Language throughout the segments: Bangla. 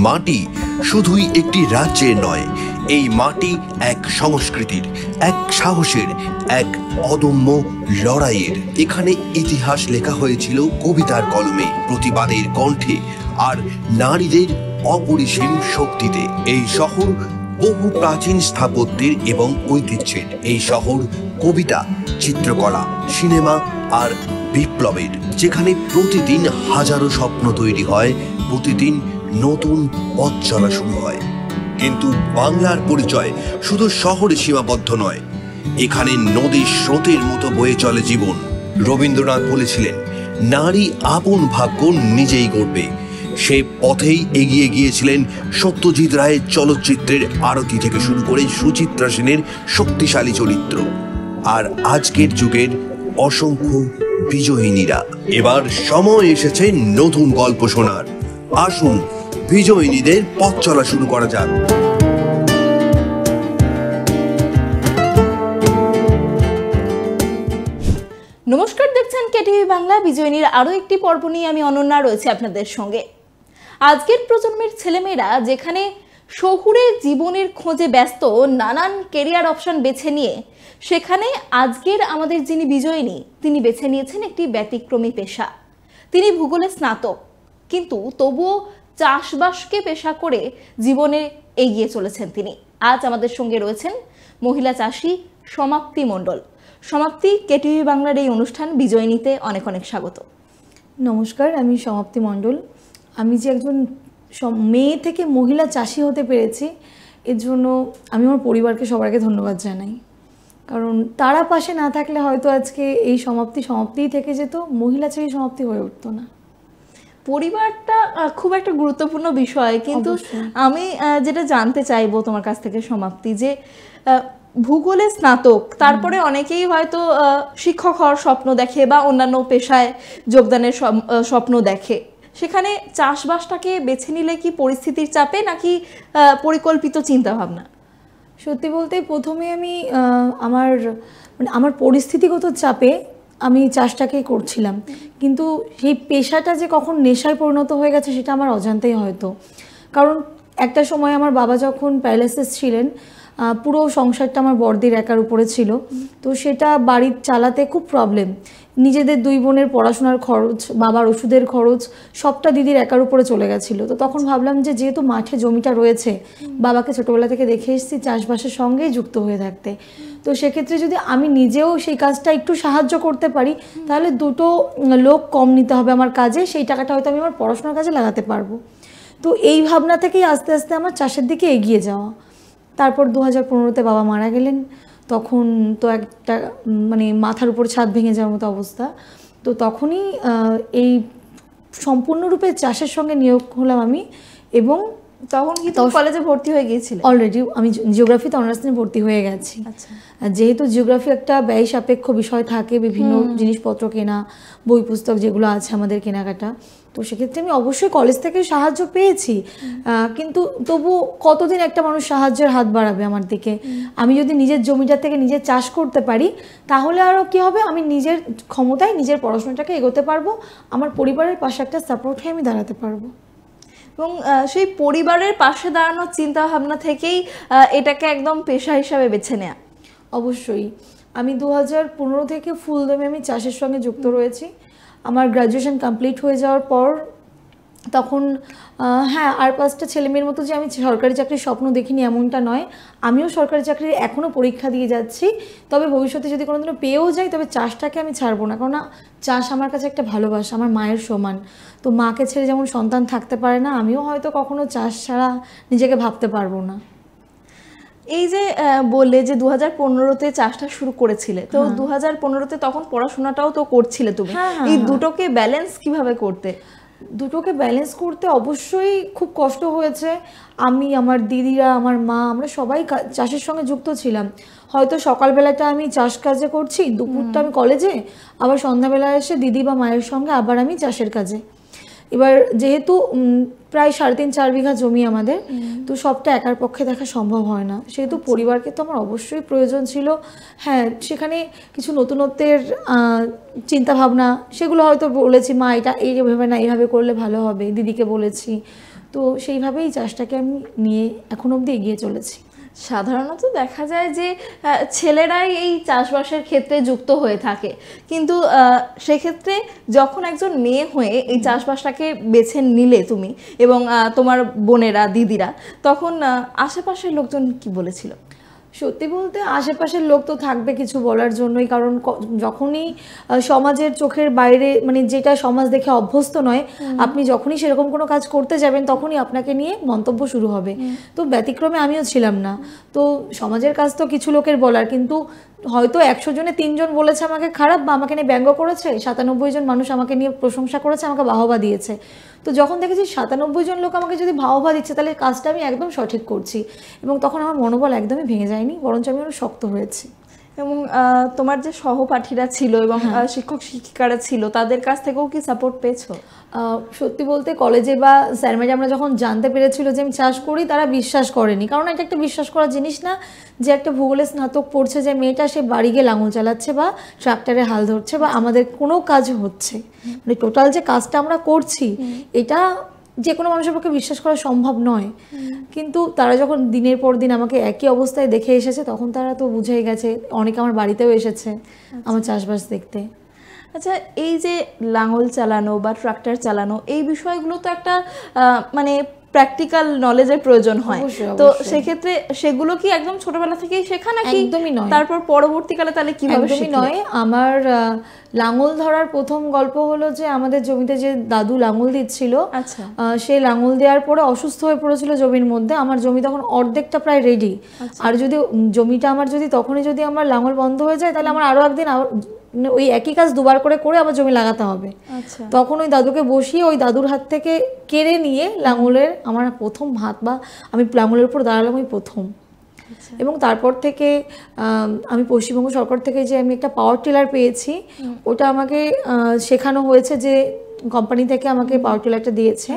মাটি শুধুই একটি রাজ্যের নয়, এই মাটি এক সংস্কৃতির, এক সাহসের, এক অদম্য লড়াইয়ের। এখানে ইতিহাস লেখা হয়েছিল কবিতার কলমে, প্রতিবাদের কণ্ঠে আর নারীদের অপরিসীম শক্তিতে। এই শহর বহু প্রাচীন স্থাপত্যের এবং ঐতিহ্যের। এই শহর কবিতা, চিত্রকলা, সিনেমা আর বিপ্লবের, যেখানে প্রতিদিন হাজারো স্বপ্ন তৈরি হয়, প্রতিদিন নতুন পথ চলা শুরু হয়। কিন্তু বাংলার পরিচয় শুধু শহরে সীমাবদ্ধ নয়, এখানে নদীর স্রোতের মতো বয়ে চলে জীবন। রবীন্দ্রনাথ বলেছিলেন, নারী আপন ভাগ্য নিজেই গড়বে। সে পথেই এগিয়ে গিয়েছিলেন সত্যজিৎ রায়ের চলচ্চিত্রের আরতি থেকে শুরু করে সুচিত্রা সেনের শক্তিশালী চরিত্র, আর আজকের যুগের অসংখ্য বিজয়িনীরা। এবার সময় এসেছে নতুন গল্প শোনার। আসুন বিজয়িনীদের পথ চলা শুরু করা যাক। নমস্কার, দেখছেন কেটিভি বাংলা। বিজয়িনীর আরো একটি পর্ব নিয়ে আমি অনন্যা রয়েছে আপনাদের সঙ্গে। আজকের প্রজন্মের ছেলেমেয়েরা যেখানে শহুরে জীবনের খোঁজে ব্যস্ত, নানান কেরিয়ার অপশন বেছে নিয়ে, সেখানে আজকের আমাদের যিনি বিজয়িনী, তিনি বেছে নিয়েছেন একটি ব্যতিক্রমী পেশা। তিনি ভূগোলে স্নাতক, কিন্তু তবুও চাষবাসকে পেশা করে জীবনে এগিয়ে চলেছেন তিনি। আজ আমাদের সঙ্গে রয়েছেন মহিলা চাষী সমাপ্তি মণ্ডল। সমাপ্তি, কেটিভি বাংলার এই অনুষ্ঠান বিজয়িনীতে অনেক অনেক স্বাগত। নমস্কার, আমি সমাপ্তি মণ্ডল। আমি যে একজন মেয়ে থেকে মহিলা চাষি হতে পেরেছি, এর জন্য আমি আমার পরিবারকে সবার আগে ধন্যবাদ জানাই। কারণ তারা পাশে না থাকলে হয়তো আজকে এই সমাপ্তিই থেকে যেত, মহিলা চাষি সমাপ্তি হয়ে উঠতো না। পরিবারটা খুব একটা গুরুত্বপূর্ণ বিষয়, কিন্তু আমি যেটা জানতে চাইবো তোমার কাছ থেকে সমাপ্তি, যে ভূগোলে স্নাতক, তারপরে অনেকেই হয়তো শিক্ষক হওয়ার স্বপ্ন দেখে বা অন্যান্য পেশায় যোগদানের স্বপ্ন দেখে, সেখানে চাষবাসটাকে বেছে নিলে কি পরিস্থিতির চাপে নাকি পরিকল্পিত চিন্তা ভাবনা? সত্যি বলতে প্রথমে আমি আমার পরিস্থিতিগত চাপে আমি চাষটাকেই করছিলাম, কিন্তু সেই পেশাটা যে কখন নেশায় পরিণত হয়ে গেছে সেটা আমার অজান্তেই হয়তো। কারণ একটা সময় আমার বাবা যখন প্যারালাইসিস ছিলেন, পুরো সংসারটা আমার বড়দির একার উপরে ছিল, তো সেটা বাড়ির চালাতে খুব প্রবলেম। নিজেদের দুই বোনের পড়াশোনার খরচ, বাবার ওষুধের খরচ, সবটা দিদির একার উপরে চলে গেছিলো। তো তখন ভাবলাম যে যেহেতু মাঠে জমিটা রয়েছে, বাবাকে ছোটোবেলা থেকে দেখে এসেছি চাষবাসের সঙ্গেই যুক্ত হয়ে থাকতে, তো সেক্ষেত্রে যদি আমি নিজেও সেই কাজটা একটু সাহায্য করতে পারি, তাহলে দুটো লোক কম নিতে হবে আমার কাজে, সেই টাকাটা হয়তো আমি আমার পড়াশোনার কাজে লাগাতে পারবো। তো এই ভাবনা থেকেই আস্তে আস্তে আমার চাষের দিকে এগিয়ে যাওয়া। তারপর 2015-তে বাবা মারা গেলেন, তখন তো একটা মাথার উপর ছাদ ভেঙে যাওয়ার মতো অবস্থা। তো তখনই এই সম্পূর্ণরূপে চাষের সঙ্গে নিয়োগ হলাম আমি। এবং তখন কি তুমি কলেজে ভর্তি হয়ে গিয়েছিলে? অলরেডি আমি জিওগ্রাফিতে অনার্স নিয়ে ভর্তি হয়ে গেছি। আচ্ছা, যেহেতু জিওগ্রাফি একটা ব্যয় সাপেক্ষ বিষয় থাকে, বিভিন্ন জিনিসপত্র কেনা, বই পুস্তক যেগুলো আছে আমাদের কেনাকাটা, তো সেক্ষেত্রে আমি অবশ্যই কলেজ থেকে সাহায্য পেয়েছি, কিন্তু তবু কতদিন একটা মানুষ সাহায্যের হাত বাড়াবে আমার দিকে? আমি যদি নিজের জমিটা থেকে নিজে চাষ করতে পারি, তাহলে আরও কী হবে, আমি নিজের ক্ষমতায় নিজের পড়াশোনাটাকে এগোতে পারবো, আমার পরিবারের পাশে একটা সাপোর্ট হয়ে আমি দাঁড়াতে পারবো। এবং সেই পরিবারের পাশে দাঁড়ানোর চিন্তা ভাবনা থেকেই এটাকে একদম পেশা হিসাবে বেছে নেয়া। অবশ্যই আমি 2015 থেকে ফুলদমে আমি চাষের সঙ্গে যুক্ত রয়েছি। আমার গ্র্যাজুয়েশন কমপ্লিট হয়ে যাওয়ার পর তখন হ্যাঁ, আর 5টা ছেলেমেয়ের মতো যে আমি সরকারি চাকরির স্বপ্ন দেখিনি এমনটা নয়, আমিও সরকারি চাকরির এখনও পরীক্ষা দিয়ে যাচ্ছি। তবে ভবিষ্যতে যদি কোনোদিনও পেয়েও যাই, তবে চাষটাকে আমি ছাড়বো না, কারণ চাষ আমার কাছে একটা ভালোবাসা, আমার মায়ের সমান। তো মাকে ছেড়ে যেমন সন্তান থাকতে পারে না, আমিও হয়তো কখনো চাষ ছাড়া নিজেকে ভাবতে পারবো না। এই যে বললে যে 2015-তে চাষটা শুরু করেছিলে, তো 2015-তে তখন পড়াশোনাটাও তো করছিলে তুমি, এই দুটোকে ব্যালেন্স কিভাবে করতে? দুটোকে ব্যালেন্স করতে অবশ্যই খুব কষ্ট হয়েছে। আমি, আমার দিদিরা, আমার মা, আমরা সবাই চাষের সঙ্গে যুক্ত ছিলাম। হয়তো সকালবেলাটা আমি চাষ কাজে করছি, দুপুরটা আমি কলেজে, আবার সন্ধ্যাবেলা এসে দিদি বা মায়ের সঙ্গে আবার আমি চাষের কাজে। এবার যেহেতু প্রায় 3.5-4 বিঘা জমি আমাদের, তো সবটা একার পক্ষে দেখা সম্ভব হয় না, সেহেতু পরিবারকে তো আমার অবশ্যই প্রয়োজন ছিল। হ্যাঁ, সেখানে কিছু নতুনত্বের চিন্তাভাবনা সেগুলো হয়তো বলেছি, মা এটা এই ভেবে না, এইভাবে করলে ভালো হবে, দিদিকে বলেছি। তো সেইভাবেই চাষটাকে আমি নিয়ে এখন অবধি এগিয়ে চলেছি। সাধারণত দেখা যায় যে ছেলেরাই এই চাষবাসের ক্ষেত্রে যুক্ত হয়ে থাকে, কিন্তু সেক্ষেত্রে যখন একজন মেয়ে হয়ে এই চাষবাসটাকে বেছে নিলে তুমি এবং তোমার বোনেরা দিদিরা, তখন আশেপাশের লোকজন কি বলেছিল? সত্যি বলতে আশেপাশের লোক তো থাকবে কিছু বলার জন্যই, কারণ যখনই সমাজের চোখের বাইরে মানে যেটা সমাজ দেখে অভ্যস্ত নয়, আপনি যখনই সেরকম কোনো কাজ করতে যাবেন তখনই আপনাকে নিয়ে মন্তব্য শুরু হবে। তো ব্যতিক্রমে আমিও ছিলাম না। তো সমাজের কাজ তো কিছু লোকের বলার, কিন্তু হয়তো 100 জনে 3 জন বলেছে আমাকে খারাপ বা আমাকে নিয়ে ব্যঙ্গ করেছে, 97 জন মানুষ আমাকে নিয়ে প্রশংসা করেছে, আমাকে বাহবা দিয়েছে। তো যখন দেখেছি 97 জন লোক আমাকে যদি বাহবা দিচ্ছে, তাহলে কাজটা আমি একদম সঠিক করছি, এবং তখন আমার মনোবল একদমই ভেঙে যায়নি, বরঞ্চ আমি আরো শক্ত হয়েছি। এবং তোমার যে সহপাঠীরা ছিল এবং শিক্ষক শিক্ষিকারা ছিল, তাদের কাছ থেকেও কি সাপোর্ট পেয়েছো? সত্যি বলতে কলেজে বা স্যার ম্যাডামরা যখন জানতে পেরেছিল যে আমি চাষ করি, তারা বিশ্বাস করেনি, কারণ এটা একটা বিশ্বাস করার জিনিস না যে একটা ভূগোলের স্নাতক পড়ছে যে মেয়েটা সে বাড়ি গিয়ে লাঙল চালাচ্ছে বা ট্রাক্টরে হাল ধরছে বা আমাদের কোনো কাজ হচ্ছে, মানে টোটাল যে কাজটা আমরা করছি এটা যে কোনো মানুষের পক্ষে বিশ্বাস করা সম্ভব নয়। কিন্তু তারা যখন দিনের পর দিন আমাকে একই অবস্থায় দেখে এসেছে, তখন তারা তো বুঝেই গেছে। অনেকে আমার বাড়িতেও এসেছে আমার চাষবাস দেখতে। আচ্ছা, এই যে লাঙল চালানো বা ট্রাক্টর চালানো, এই বিষয়গুলো তো একটা মানে প্র্যাকটিক্যাল নলেজের প্রয়োজন হয়। তো সেক্ষেত্রে সেগুলো কি একদম ছোটবেলা থেকেই শেখা নাকি? একদমই নয়। তারপর পরবর্তীকালে তাহলে কিভাবে শিখলে? একদমই নয়। আমার লাঙল ধরার প্রথম গল্প হলো যে আমাদের জমিতে যে দাদু লাঙল দিচ্ছিল, আচ্ছা, সেই লাঙল দেওয়ার পরে অসুস্থ হয়ে পড়েছিল জমির মধ্যে। আমার জমি তখন অর্ধেকটা প্রায় রেডি, আর যদি জমিটা আমার যদি তখনই যদি আমার লাঙল বন্ধ হয়ে যায়, তাহলে আমার আরো একদিন ওই একই কাজ দুবার করে করে আবার জমি লাগাতে হবে। তখন ওই দাদুকে বসিয়ে ওই দাদুর হাত থেকে কেড়ে নিয়ে লাঙলের আমার প্রথম হাত বা আমি লাঙলের উপর দাঁড়ালাম ওই প্রথম। এবং তারপর থেকে আমি পশ্চিমবঙ্গ সরকার থেকে যে আমি একটা পাওয়ার টিলার পেয়েছি, ওটা আমাকে শেখানো হয়েছে যে কোম্পানি থেকে আমাকে পাওয়ার টিলারটা দিয়েছে।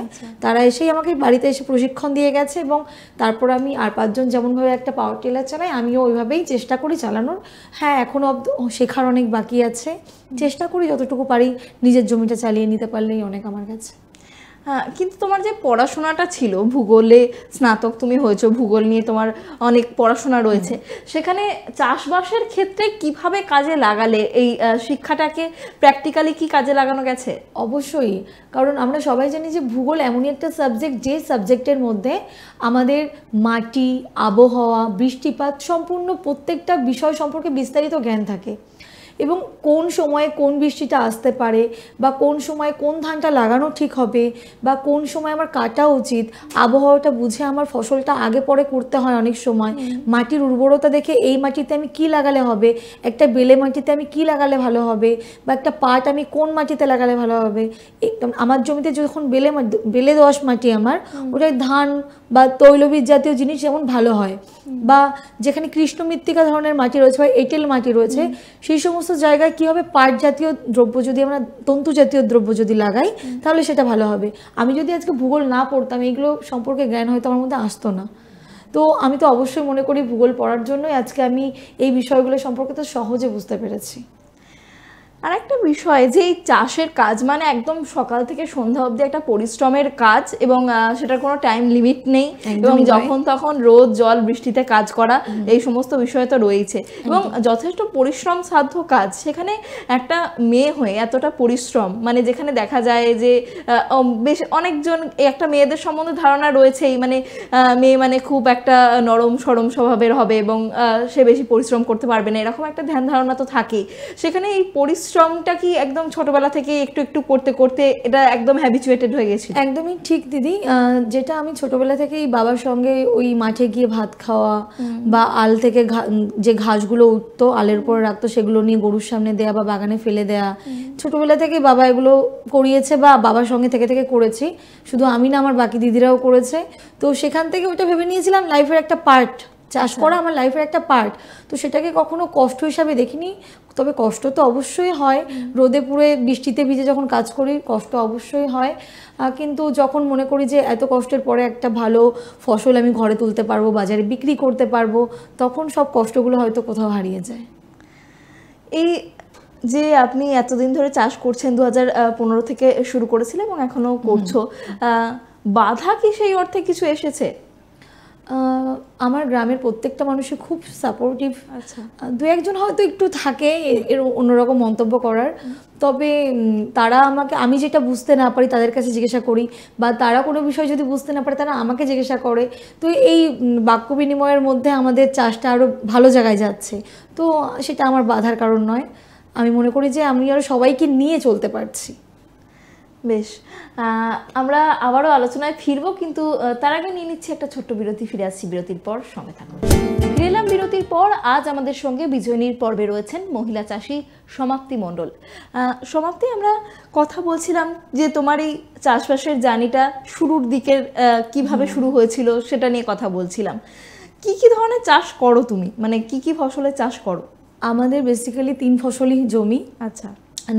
তারা এসেই আমাকে বাড়িতে এসে প্রশিক্ষণ দিয়ে গেছে, এবং তারপর আমি আর 5 জন যেমনভাবে একটা পাওয়ার টিলার চালাই, আমিও ওইভাবেই চেষ্টা করি চালানোর। হ্যাঁ, এখনও শেখার অনেক বাকি আছে, চেষ্টা করি যতটুকু পারি নিজের জমিটা চালিয়ে নিতে পারলেই অনেক আমার কাছে। হ্যাঁ, কিন্তু তোমার যে পড়াশোনাটা ছিল, ভূগোলে স্নাতক তুমি হয়েছো, ভূগোল নিয়ে তোমার অনেক পড়াশোনা রয়েছে, সেখানে চাষবাসের ক্ষেত্রে কিভাবে কাজে লাগালে এই শিক্ষাটাকে? প্র্যাকটিক্যালি কি কাজে লাগানো গেছে? অবশ্যই, কারণ আমরা সবাই জানি যে ভূগোল এমনই একটা সাবজেক্ট, যে সাবজেক্টের মধ্যে আমাদের মাটি, আবহাওয়া, বৃষ্টিপাত সম্পূর্ণ প্রত্যেকটা বিষয় সম্পর্কে বিস্তারিত জ্ঞান থাকে, এবং কোন সময়ে কোন বৃষ্টিটা আসতে পারে, বা কোন সময় কোন ধানটা লাগানো ঠিক হবে, বা কোন সময় আমার কাটা উচিত, আবহাওয়াটা বুঝে আমার ফসলটা আগে পরে করতে হয়। অনেক সময় মাটির উর্বরতা দেখে এই মাটিতে আমি কি লাগালে হবে, একটা বেলে মাটিতে আমি কি লাগালে ভালো হবে, বা একটা পাট আমি কোন মাটিতে লাগালে ভালো হবে। আমার জমিতে যখন বেলে দোআঁশ মাটি, আমার ওটাই ধান বা তৈলবীজ জাতীয় জিনিস যেমন ভালো হয়, বা যেখানে কৃষ্ণ মৃত্তিকা ধরনের মাটি রয়েছে বা এঁটেল মাটি রয়েছে, সেই সমস্ত জায়গায় কি হবে, পাট জাতীয় দ্রব্য যদি আমরা তন্তু জাতীয় দ্রব্য যদি লাগাই, তাহলে সেটা ভালো হবে। আমি যদি আজকে ভূগোল না পড়তাম, এইগুলো সম্পর্কে জ্ঞান হয়তো আমার মধ্যে আসতো না। তো আমি তো অবশ্যই মনে করি ভূগোল পড়ার জন্যই আজকে আমি এই বিষয়গুলো সম্পর্কে তো সহজে বুঝতে পেরেছি। আর একটা বিষয় যে এই চাষের কাজ মানে একদম সকাল থেকে সন্ধ্যা অবধি একটা পরিশ্রমের কাজ, এবং সেটার কোনো টাইম লিমিট নেই, এবং যখন তখন রোদ জল বৃষ্টিতে কাজ করা, এই সমস্ত বিষয় তো রয়েছে, এবং যথেষ্ট পরিশ্রম সাধ্য কাজ। সেখানে একটা মেয়ে হয়ে এতটা পরিশ্রম, মানে যেখানে দেখা যায় যে বেশ অনেকজন, একটা মেয়েদের সম্বন্ধে ধারণা রয়েছেই, মানে মেয়ে মানে খুব একটা নরম সরম স্বভাবের হবে এবং সে বেশি পরিশ্রম করতে পারবে না, এরকম একটা ধ্যান ধারণা তো থাকেই। সেখানে এই পরিশ্রমটা কি একদম ছোটবেলা থেকে একটু একটু করতে করতে এটা একদম হ্যাবিচুয়েটেড হয়ে গেছিল? একদমই ঠিক দিদি, যেটা আমি ছোটবেলা থেকেই বাবার সঙ্গে ওই মাঠে গিয়ে ভাত খাওয়া, বা আল থেকে যে ঘাসগুলো উঠতো আলের উপরে রাখতো, সেগুলো নিয়ে গরুর সামনে দেয়া বা বাগানে ফেলে দেয়া, ছোটবেলা থেকে বাবা এগুলো করিয়েছে বা বাবার সঙ্গে থেকে থেকে করেছি। শুধু আমি না, আমার বাকি দিদিরাও করেছে। তো সেখান থেকে ওটা ভেবে নিয়েছিলাম লাইফের একটা পার্ট, চাষ করা আমার লাইফের একটা পার্ট। তো সেটাকে কখনো কষ্ট হিসাবে দেখিনি, তবে কষ্ট তো অবশ্যই হয়, রোদে পুড়ে বৃষ্টিতে ভিজে যখন কাজ করি কষ্ট অবশ্যই হয়, কিন্তু যখন মনে করি যে এত কষ্টের পরে একটা ভালো ফসল আমি ঘরে তুলতে পারবো, বাজারে বিক্রি করতে পারবো, তখন সব কষ্টগুলো হয়তো কোথাও হারিয়ে যায়। এই যে আপনি এতদিন ধরে চাষ করছেন, 2015 থেকে শুরু করেছিলেন এবং এখনো করছো, বাধা কি সেই অর্থে কিছু এসেছে? আমার গ্রামের প্রত্যেকটা মানুষই খুব সাপোর্টিভ। আচ্ছা। দু একজন হয়তো একটু থাকে এর অন্যরকম মন্তব্য করার, তবে তারা আমাকে, আমি যেটা বুঝতে না পারি তাদের কাছে জিজ্ঞাসা করি, বা তারা কোনো বিষয় যদি বুঝতে না পারে তারা আমাকে জিজ্ঞাসা করে। তো এই বাক্য বিনিময়ের মধ্যে আমাদের চাষটা আরও ভালো জায়গায় যাচ্ছে। তো সেটা আমার বাধার কারণ নয়। আমি মনে করি যে আমি আরও সবাইকে নিয়ে চলতে পারছি। বেশ, আমরা আবারও আলোচনায় ফিরবো, কিন্তু তার আগে নিয়ে নিচ্ছি একটা ছোট্ট বিরতি। ফিরে আসছি বিরতির পর, সঙ্গে থাকুন। ফিরে এলাম বিরতির পর। আজ আমাদের সঙ্গে বিজয়িনীর পর্বে রয়েছেন মহিলা চাষী সমাপ্তি মণ্ডল। সমাপ্তি, আমরা কথা বলছিলাম যে তোমার এই চাষবাসের জার্নিটা শুরুর দিকের কিভাবে শুরু হয়েছিল সেটা নিয়ে কথা বলছিলাম। কি কি ধরনের চাষ করো তুমি, মানে কি কি ফসলের চাষ করো? আমাদের বেসিক্যালি 3 ফসলি জমি। আচ্ছা।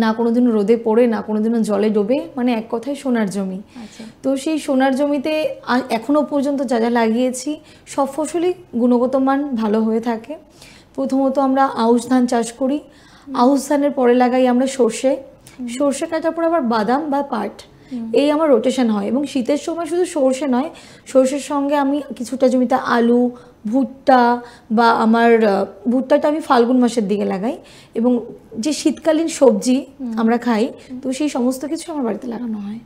না কোনোদিনও রোদে পড়ে, না কোনোদিনও জলে ডোবে, মানে এক কথায় সোনার জমি। আচ্ছা। তো সেই সোনার জমিতে এখনো পর্যন্ত যা যা লাগিয়েছি সব ফসলই গুণগত মান ভালো হয়ে থাকে। প্রথমত আমরা আউশ ধান চাষ করি। আউশ ধানের পরে লাগাই আমরা সর্ষে। সর্ষে কাটার পর আবার বাদাম বা পাট, এই আমার রোটেশন হয়। এবং শীতের সময় শুধু সর্ষে নয়, সর্ষের সঙ্গে আমি কিছুটা জমিতে আলু, ভুট্টা, বা আমার ভুট্টাটা আমি ফাল্গুন মাসের দিকে লাগাই। এবং যে শীতকালীন সবজি আমরা খাই, তো সেই সমস্ত কিছু আমার বাড়িতে লাগানো হয়।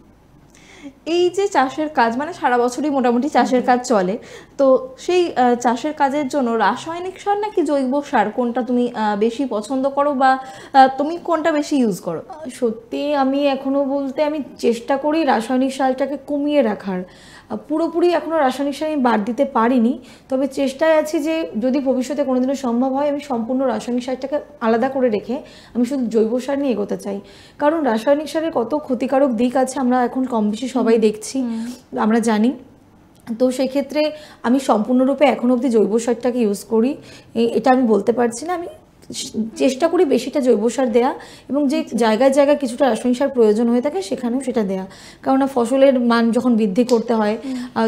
এই যে চাষের কাজ, মানে সারা বছরই মোটামুটি চাষের কাজ চলে, তো সেই চাষের কাজের জন্য রাসায়নিক সার নাকি জৈব সার, কোনটা তুমি বেশি পছন্দ করো, বা তুমি কোনটা বেশি ইউজ করো? সত্যি আমি এখনো বলতে আমি চেষ্টা করি রাসায়নিক সারটাকে কমিয়ে রাখার। পুরোপুরি এখনও রাসায়নিক সার আমি বাদ দিতে পারিনি, তবে চেষ্টায় আছি যে যদি ভবিষ্যতে কোনোদিনও সম্ভব হয় আমি সম্পূর্ণ রাসায়নিক সারটাকে আলাদা করে রেখে আমি শুধু জৈব সার নিয়ে এগোতে চাই। কারণ রাসায়নিক সারের কত ক্ষতিকারক দিক আছে আমরা এখন কম বেশি সবাই দেখছি, আমরা জানি। তো সেক্ষেত্রে আমি সম্পূর্ণরূপে এখন অবধি জৈব সারটাকে ইউজ করি, এটা আমি বলতে পারছি না। আমি চেষ্টা করি বেশিটা জৈব সার দেয়া, এবং যে জায়গায় জায়গায় কিছুটা রাসায়নিক সার প্রয়োজন হয়ে থাকে সেখানেও সেটা দেয়া। কেননা ফসলের মান যখন বৃদ্ধি করতে হয়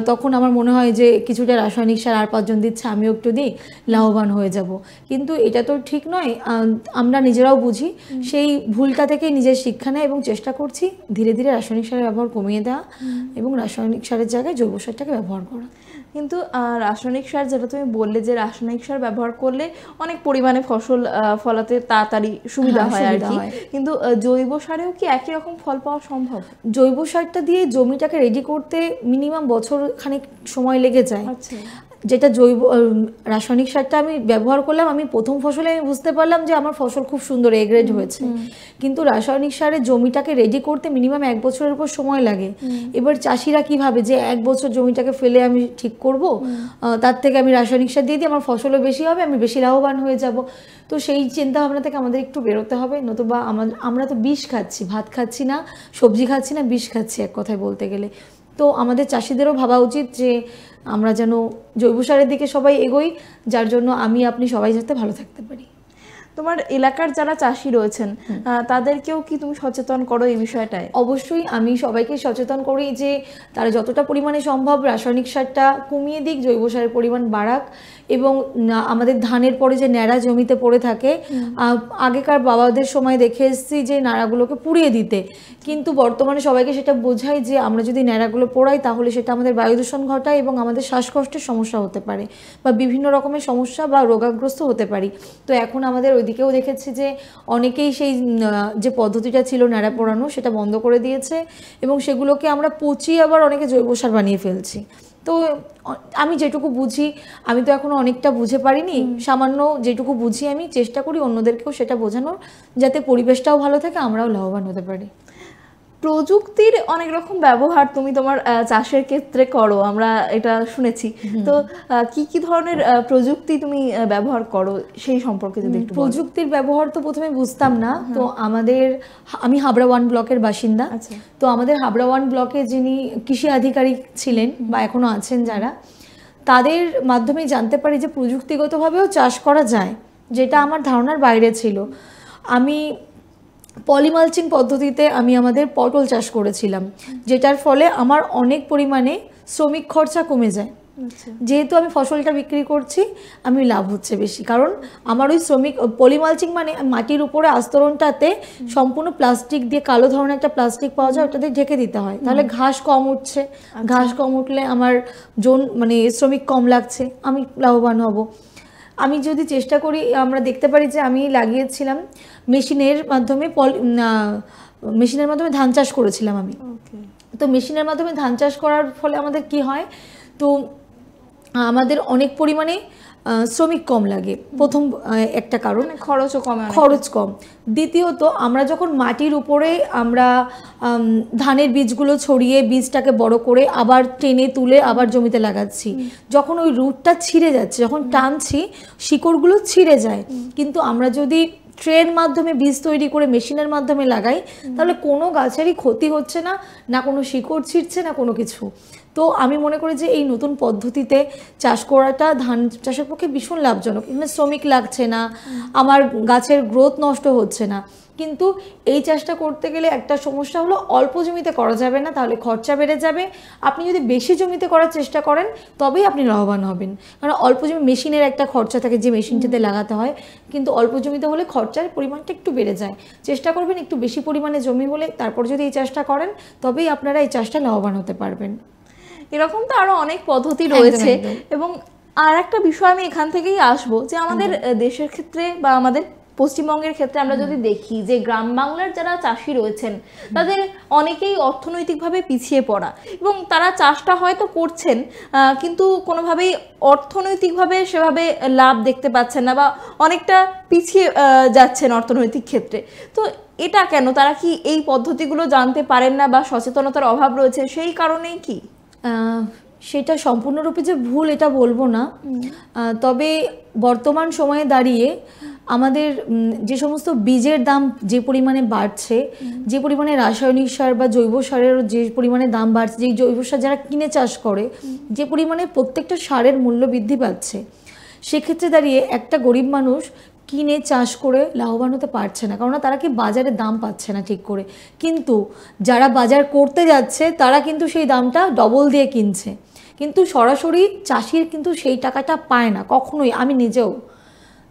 তখন আমার মনে হয় যে কিছুটা রাসায়নিক সার আর 5 জন দিচ্ছে, আমিও একটু দিই, লাভবান হয়ে যাব। কিন্তু এটা তো ঠিক নয়। আমরা নিজেরাও বুঝি, সেই ভুলটা থেকে নিজের শিক্ষা নেয় এবং চেষ্টা করছি ধীরে ধীরে রাসায়নিক সারের ব্যবহার কমিয়ে দেওয়া এবং রাসায়নিক সারের জায়গায় জৈব সারটাকে ব্যবহার করা। কিন্তু রাসায়নিক সার, যেটা তুমি বললে যে রাসায়নিক সার ব্যবহার করলে অনেক পরিমাণে ফসল ফলাতে তাড়াতাড়ি সুবিধা হয় আর কি, কিন্তু জৈব সারেও কি একই রকম ফল পাওয়া সম্ভব? জৈব সারটা দিয়ে জমিটাকে রেডি করতে মিনিমাম বছর খানেক সময় লেগে যায়। আচ্ছা। যেটা জৈব রাসায়নিক সারটা আমি ব্যবহার করলাম, আমি প্রথম ফসলে আমি বুঝতে পারলাম যে আমার ফসল খুব সুন্দর এ গ্রেড হয়েছে, কিন্তু রাসায়নিক সারে জমিটাকে রেডি করতে মিনিমাম 1 বছরের উপর সময় লাগে। এবার চাষিরা কি ভাবে যে 1 বছর জমিটাকে ফেলে আমি ঠিক করব, তার থেকে আমি রাসায়নিক সার দিয়ে দিই, আমার ফসলও বেশি হবে, আমি বেশি লাভবান হয়ে যাব। তো সেই চিন্তা ভাবনা থেকে আমাদের একটু বেরোতে হবে, নতুবা আমরা তো বিষ খাচ্ছি, ভাত খাচ্ছি না, সবজি খাচ্ছি না, বিষ খাচ্ছি এক কথায় বলতে গেলে। তো আমাদের চাষিদেরও ভাবা উচিত যে আমরা যেন জৈব সারের দিকে সবাই এগোই, যার জন্য আপনি সবাই যাতে ভালো থাকতে পারি। তোমার এলাকার যারা চাষি রয়েছেন তাদেরকেও কি তুমি সচেতন করো এই বিষয়টায়? অবশ্যই আমি সবাইকে সচেতন করি যে তারা যতটা পরিমাণে সম্ভব রাসায়নিক সারটা কমিয়ে দিক, জৈব সারের পরিমাণ বাড়াক। এবং আমাদের ধানের পরে যে ন্যাড়া জমিতে পড়ে থাকে, আগেকার বাবাদের সময় দেখে এসেছি যে নাড়াগুলোকে পুড়িয়ে দিতে, কিন্তু বর্তমানে সবাইকে সেটা বোঝাই যে আমরা যদি ন্যাড়াগুলো পোড়াই তাহলে সেটা আমাদের বায়ু দূষণ ঘটায় এবং আমাদের শ্বাসকষ্টের সমস্যা হতে পারে বা বিভিন্ন রকমের সমস্যা বা রোগাগ্রস্ত হতে পারি। তো এখন আমাদের ওইদিকেও দেখেছি যে অনেকেই সেই যে পদ্ধতিটা ছিল ন্যাড়া পোড়ানো সেটা বন্ধ করে দিয়েছে এবং সেগুলোকে আমরা পচিয়ে আবার অনেকে জৈব সার বানিয়ে ফেলছি। তো আমি যেটুকু বুঝি, আমি তো এখনো অনেকটা বুঝে পারিনি, সামান্য যেটুকু বুঝি আমি চেষ্টা করি অন্যদেরকেও সেটা বোঝানোর, যাতে পরিবেশটাও ভালো থাকে, আমরাও লাভবান হতে পারি। প্রযুক্তির অনেক রকম ব্যবহার তুমি তোমার চাষের ক্ষেত্রে করো, আমরা এটা শুনেছি। তো কি কি ধরনের প্রযুক্তি তুমি ব্যবহার করো সেই সম্পর্কে যদি একটু বলো। প্রযুক্তির ব্যবহার তো প্রথমে বুঝতাম না। তো আমি হাবড়া 1 ব্লকের বাসিন্দা। তো আমাদের হাবড়া 1 ব্লকে যিনি কৃষি আধিকারিক ছিলেন বা এখনো আছেন যারা, তাদের মাধ্যমে জানতে পারি যে প্রযুক্তিগতভাবেও চাষ করা যায়, যেটা আমার ধারণার বাইরে ছিল। আমি পলিমালচিং পদ্ধতিতে আমি আমাদের পটল চাষ করেছিলাম, যেটার ফলে আমার অনেক পরিমাণে শ্রমিক খরচা কমে যায়। যেহেতু আমি ফসলটা বিক্রি করছি, আমি লাভ হচ্ছে বেশি, কারণ আমার ওই শ্রমিক পলিমালচিং মানে মাটির উপরে আস্তরণটাতে সম্পূর্ণ প্লাস্টিক দিয়ে, কালো ধরনের একটা প্লাস্টিক পাওয়া যায়, ওটা দিয়ে ঢেকে দিতে হয়, তাহলে ঘাস কম উঠছে। ঘাস কম উঠলে আমার মানে শ্রমিক কম লাগছে, আমি লাভবান হব। আমি যদি চেষ্টা করি, আমরা দেখতে পারি যে আমি লাগিয়েছিলাম মেশিনের মাধ্যমে ধান চাষ করেছিলাম আমি। তো মেশিনের মাধ্যমে ধান চাষ করার ফলে আমাদের কি হয়, তো আমাদের অনেক পরিমাণে শ্রমিক কম লাগে, প্রথম একটা কারণ। খরচ কম। দ্বিতীয়ত, আমরা যখন মাটির উপরে আমরা ধানের বীজগুলো ছড়িয়ে বীজটাকে বড় করে আবার টেনে তুলে আবার জমিতে লাগাচ্ছি, যখন ওই রুটটা ছিঁড়ে যাচ্ছে, যখন টানছি শিকড়গুলো ছিঁড়ে যায়। কিন্তু আমরা যদি ট্রের মাধ্যমে বীজ তৈরি করে মেশিনের মাধ্যমে লাগাই, তাহলে কোনো গাছেরই ক্ষতি হচ্ছে না, না কোনো শিকড় ছিঁড়ছে, না কোনো কিছু। তো আমি মনে করি যে এই নতুন পদ্ধতিতে চাষ করাটা ধান চাষের পক্ষে ভীষণ লাভজনক। এখানে শ্রমিক লাগছে না, আমার গাছের গ্রোথ নষ্ট হচ্ছে না। কিন্তু এই চাষটা করতে গেলে একটা সমস্যা হলো, অল্প জমিতে করা যাবে না, তাহলে খরচা বেড়ে যাবে। আপনি যদি বেশি জমিতে করার চেষ্টা করেন তবেই আপনি লাভবান হবেন, কারণ অল্প জমি মেশিনের একটা খরচা থাকে যে মেশিনটিতে লাগাতে হয়, কিন্তু অল্প জমিতে হলে খরচার পরিমাণটা একটু বেড়ে যায়। চেষ্টা করবেন একটু বেশি পরিমাণে জমি হলে, তারপর যদি এই চাষটা করেন তবেই আপনারা এই চাষটা লাভবান হতে পারবেন। এরকম তো আরো অনেক পদ্ধতি রয়েছে। এবং আর একটা বিষয় আমি এখান থেকেই আসবো, যে আমাদের দেশের ক্ষেত্রে বা আমাদের পশ্চিমবঙ্গের ক্ষেত্রে আমরা যদি দেখি যে গ্রাম বাংলার যারা চাষি রয়েছেন তাদের অনেকেই অর্থনৈতিকভাবে পিছিয়ে পড়া, এবং তারা চাষটা হয়তো করছেন কিন্তু কোনোভাবেই অর্থনৈতিকভাবে সেভাবে লাভ দেখতে পাচ্ছেন না, বা অনেকটা পিছিয়ে যাচ্ছেন অর্থনৈতিক ক্ষেত্রে। তো এটা কেন? তারা কি এই পদ্ধতিগুলো জানতে পারেন না, বা সচেতনতার অভাব রয়েছে সেই কারণেই কি? সেটা সম্পূর্ণরূপে যে ভুল এটা বলবো না, তবে বর্তমান সময়ে দাঁড়িয়ে আমাদের যে সমস্ত বীজের দাম যে পরিমাণে বাড়ছে, যে পরিমাণে রাসায়নিক সার বা জৈব সারেরও যে পরিমাণে দাম বাড়ছে, যে জৈব সার যারা কিনে চাষ করে যে পরিমাণে প্রত্যেকটা সারের মূল্য বৃদ্ধি পাচ্ছে, সেক্ষেত্রে দাঁড়িয়ে একটা গরিব মানুষ কিনে চাষ করে লাভবান হতে পারছে না, কারণ তারা কি বাজারে দাম পাচ্ছে না ঠিক করে। কিন্তু যারা বাজার করতে যাচ্ছে তারা কিন্তু সেই দামটা ডবল দিয়ে কিনছে, কিন্তু সরাসরি চাষির কিন্তু সেই টাকাটা পায় না কখনোই।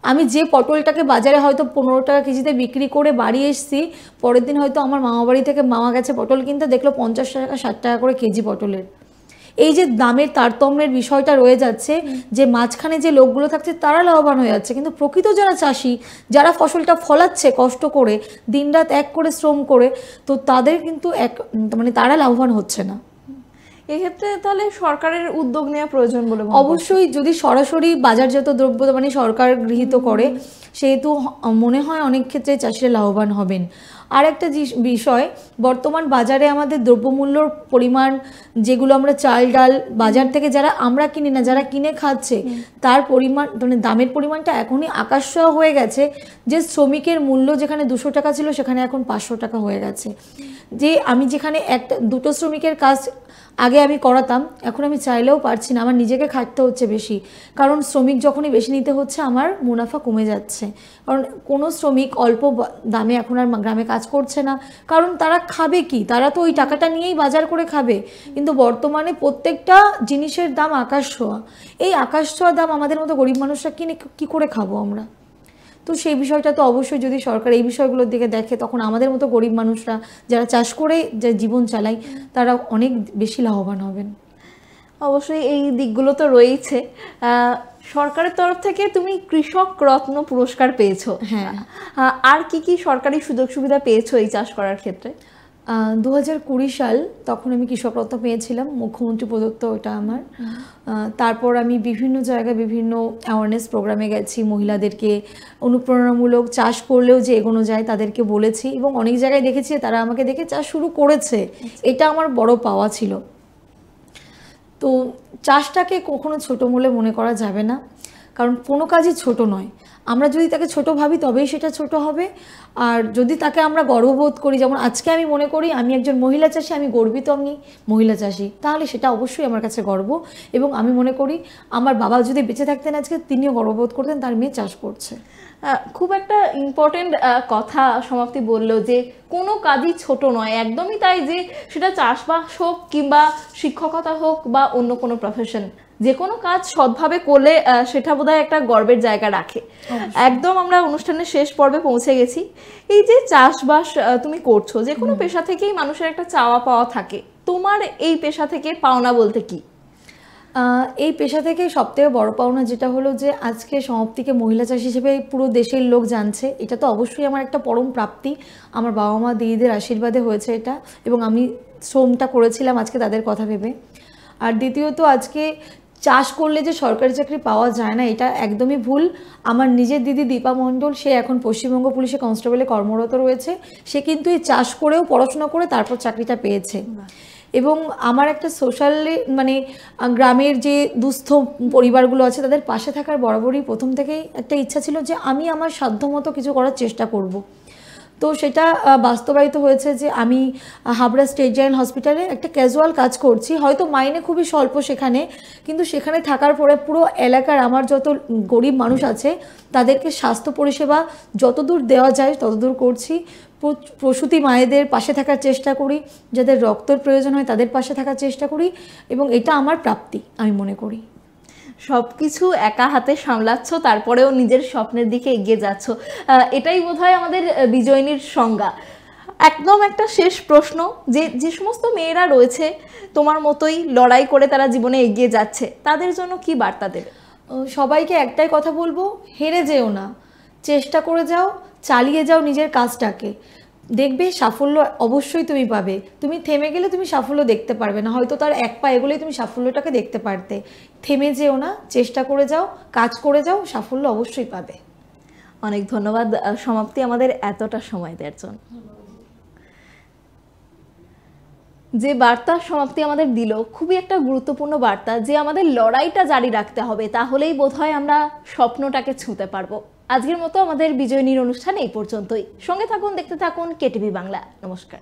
আমি যে পটলটাকে বাজারে হয়তো 15 টাকা কেজিতে বিক্রি করে বাড়ি এসছি, পরের দিন হয়তো আমার মামা বাড়ি থেকে মামা গেছে পটল কিনতে, দেখলো 50 টাকা 60 টাকা করে কেজি পটলের। এই যে দামের তারতম্যের বিষয়টা রয়ে যাচ্ছে, যে মাঝখানে যে লোকগুলো থাকছে তারা লাভবান হয়ে যাচ্ছে, কিন্তু প্রকৃত যারা চাষি, যারা ফসলটা ফলাচ্ছে কষ্ট করে, দিনরাত এক করে শ্রম করে, তো তাদের কিন্তু মানে তারা লাভবান হচ্ছে না। এক্ষেত্রে তাহলে সরকারের উদ্যোগ নেওয়া প্রয়োজন বলে অবশ্যই। যদি সরাসরি বাজারজাত দ্রব্য মানে সরকার গৃহীত করে, সেহেতু মনে হয় অনেক ক্ষেত্রে চাষিরা লাভবান হবেন। আর একটা বিষয়, বর্তমান বাজারে আমাদের দ্রব্যমূল্যর পরিমাণ, যেগুলো আমরা চাল ডাল বাজার থেকে যারা আমরা কিনি না, যারা কিনে খাচ্ছে, তার পরিমাণ মানে দামের পরিমাণটা এখনই আকাশ ছোঁয়া হয়ে গেছে। যে শ্রমিকের মূল্য যেখানে 200 টাকা ছিল সেখানে এখন 500 টাকা হয়ে গেছে। যে আমি যেখানে দুটো শ্রমিকের কাজ আগে আমি করাতাম, এখন আমি চাইলেও পারছি না, আমার নিজেকে খাটতে হচ্ছে বেশি, কারণ শ্রমিক যখনই বেশি নিতে হচ্ছে আমার মুনাফা কমে যাচ্ছে। কারণ কোনো শ্রমিক অল্প দামে এখন আর গ্রামে কাজ করছে না, কারণ তারা খাবে কি, তারা তো ওই টাকাটা নিয়েই বাজার করে খাবে। কিন্তু বর্তমানে প্রত্যেকটা জিনিসের দাম আকাশ ছোঁয়া। এই আকাশ ছোঁয়া দাম আমাদের মতো গরিব মানুষরা কিনে কী করে খাবো আমরা? তো সেই বিষয়টা তো অবশ্যই যদি সরকার এই বিষয়গুলোর দিকে দেখে, তখন আমাদের মতো গরিব মানুষরা যারা চাষ করে যে জীবন চালায় তারা অনেক বেশি লাভবান হবেন। অবশ্যই এই দিকগুলো তো রয়েছে। সরকারের তরফ থেকে তুমি কৃষক রত্ন পুরস্কার পেয়েছো। হ্যাঁ। আর কি কি সরকারি সুযোগ সুবিধা পেয়েছো এই চাষ করার ক্ষেত্রে? 2020 সাল তখন আমি কৃষক রত্ন পেয়েছিলাম, মুখ্যমন্ত্রী প্রদত্ত ওটা আমার। তারপর আমি বিভিন্ন জায়গায় বিভিন্ন অ্যাওয়ারনেস প্রোগ্রামে গেছি, মহিলাদেরকে অনুপ্রেরণামূলক চাষ করলেও যে এগোনো যায় তাদেরকে বলেছি, এবং অনেক জায়গায় দেখেছি তারা আমাকে দেখে চাষ শুরু করেছে। এটা আমার বড় পাওয়া ছিল। তো চাষটাকে কখনো ছোট বলে মনে করা যাবে না, কারণ কোনো কাজই ছোট নয়। আমরা যদি তাকে ছোট ভাবি তবেই সেটা ছোট হবে। আর যদি তাকে আমরা গর্ববোধ করি, যেমন আজকে আমি মনে করি আমি একজন মহিলা চাষি, আমি গর্বিত আমি মহিলা চাষি, তাহলে সেটা অবশ্যই আমার কাছে গর্ব। এবং আমি মনে করি আমার বাবা যদি বেঁচে থাকতেন আজকে, তিনিও গর্ববোধ করতেন তার মেয়ে চাষ করছে। খুব একটা ইম্পর্টেন্ট কথা সমাপ্তি বললো যে কোনো কাজই ছোট নয়, একদমই তাই। যে সেটা চাষবাস হোক কিংবা শিক্ষকতা হোক বা অন্য কোনো প্রফেশন, যে কোনো কাজ সৎভাবে করলে সেটা বোধহয় একটা গর্বের জায়গা রাখে। একদম আমরা অনুষ্ঠানের শেষ পর্বে পৌঁছে গেছি। এই যে চাষবাস তুমি করছো, যে কোনো পেশা থেকেই মানুষের একটা চাওয়া পাওয়া থাকে, তোমার এই পেশা থেকে পাওনা বলতে কি? এই পেশা থেকে সবথেকে বড় পাওনা যেটা হলো যে আজকে সমাপ্তিকে মহিলা চাষি হিসেবে পুরো দেশের লোক জানছে, এটা তো অবশ্যই আমার একটা পরম প্রাপ্তি। আমার বাবা মা দিদিদের আশীর্বাদে হয়েছে এটা, এবং আমি শ্রমটা করেছিলাম আজকে তাদের কথা ভেবে। আর দ্বিতীয়ত, আজকে চাষ করলে যে সরকারি চাকরি পাওয়া যায় না, এটা একদমই ভুল। আমার নিজের দিদি দীপা মণ্ডল, সে এখন পশ্চিমবঙ্গ পুলিশে কনস্টেবলে কর্মরত রয়েছে। সে কিন্তু এই চাষ করেও পড়াশোনা করে তারপর চাকরিটা পেয়েছে। এবং আমার একটা সোশ্যালি মানে গ্রামের যে দুস্থ পরিবারগুলো আছে তাদের পাশে থাকার বরাবরই প্রথম থেকেই একটা ইচ্ছা ছিল যে আমি আমার সাধ্যমতো কিছু করার চেষ্টা করব। তো সেটা বাস্তবায়িত হয়েছে যে আমি হাবড়া স্টেট জেনারেল হসপিটালে একটা ক্যাজুয়াল কাজ করছি। হয়তো মাইনে খুবই স্বল্প সেখানে, কিন্তু সেখানে থাকার পরে পুরো এলাকার আমার যত গরিব মানুষ আছে তাদেরকে স্বাস্থ্য পরিষেবা যতদূর দেওয়া যায় ততদূর করছি। প্রসূতি মায়েদের পাশে থাকার চেষ্টা করি, যাদের রক্তের প্রয়োজন হয় তাদের পাশে থাকার চেষ্টা করি, এবং এটা আমার প্রাপ্তি আমি মনে করি। সবকিছু একা হাতে সামলাচ্ছ, তারপরেও নিজের স্বপ্নের দিকে এগিয়ে যাচ্ছ, এটাই বোধহয় আমাদের বিজয়িনীর সংজ্ঞা। একদম একটা শেষ প্রশ্ন, যে সমস্ত মেয়েরা রয়েছে তোমার মতোই লড়াই করে তারা জীবনে এগিয়ে যাচ্ছে, তাদের জন্য কি বার্তা দেবে? সবাইকে একটাই কথা বলবো, হেরে যেও না, চেষ্টা করে যাও, চালিয়ে যাও নিজের কাজটাকে, দেখবে সাফল্য অবশ্যই তুমি পাবে। তুমি থেমে গেলে তুমি সাফল্য দেখতে পারবে না, হয়তো তার এক পা এগোলেই তুমি সাফল্যটাকে দেখতে পারতে। থেমে যেও না, চেষ্টা করে যাও, কাজ করে যাও, সাফল্য অবশ্যই পাবে। অনেক ধন্যবাদ সমাপ্তি আমাদের এতটা সময় দেওয়ার জন্য। যে বার্তা সমাপ্তি আমাদের দিল, খুবই একটা গুরুত্বপূর্ণ বার্তা, যে আমাদের লড়াইটা জারি রাখতে হবে, তাহলেই বোধহয় আমরা স্বপ্নটাকে ছুঁতে পারবো। আজকের মতো আমাদের বিজয়িনীর অনুষ্ঠান এই পর্যন্তই। সঙ্গে থাকুন, দেখতে থাকুন কেটিভি বাংলা। নমস্কার।